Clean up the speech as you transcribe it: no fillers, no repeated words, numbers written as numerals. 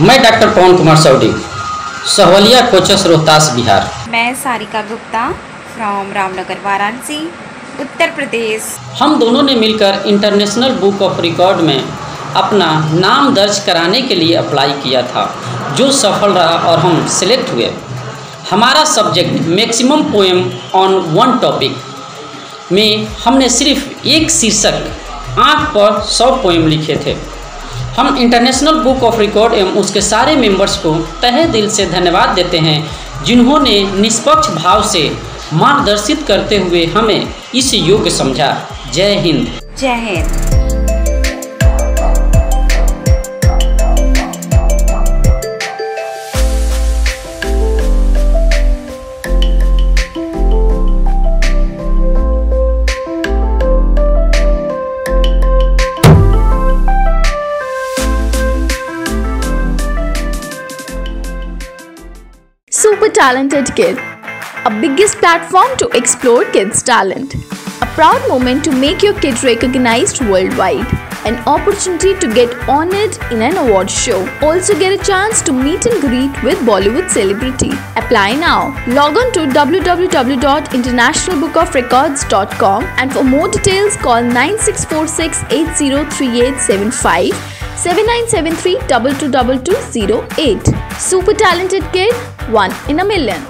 मैं डॉक्टर पवन कुमार सौडी, सहवलिया कोचस, रोहतास, बिहार। मैं सारिका गुप्ता फ्रॉम रामनगर, वाराणसी, उत्तर प्रदेश। हम दोनों ने मिलकर इंटरनेशनल बुक ऑफ रिकॉर्ड में अपना नाम दर्ज कराने के लिए अप्लाई किया था, जो सफल रहा और हम सिलेक्ट हुए। हमारा subject maximum poem on one topic में हमने सिर्फ एक शीर्षक आँख पर 100 पोएम लिखे थे। हम इंटरनेशनल बुक ऑफ रिकॉर्ड एवं उसके सारे मेंबर्स को तहे दिल से धन्यवाद देते हैं, जिन्होंने निष्पक्ष भाव से मार्गदर्शित करते हुए हमें इस योग्य समझा। जय हिंद। जय Hind. Super Talented Kid, a biggest platform to explore kids' talent. A proud moment to make your kid recognized worldwide. An opportunity to get honored in an award show. Also get a chance to meet and greet with Bollywood celebrity. Apply now. Log on to www.internationalbookofrecords.com and for more details call 9646 803875 7973 222208. Super Talented Kid, one in a million.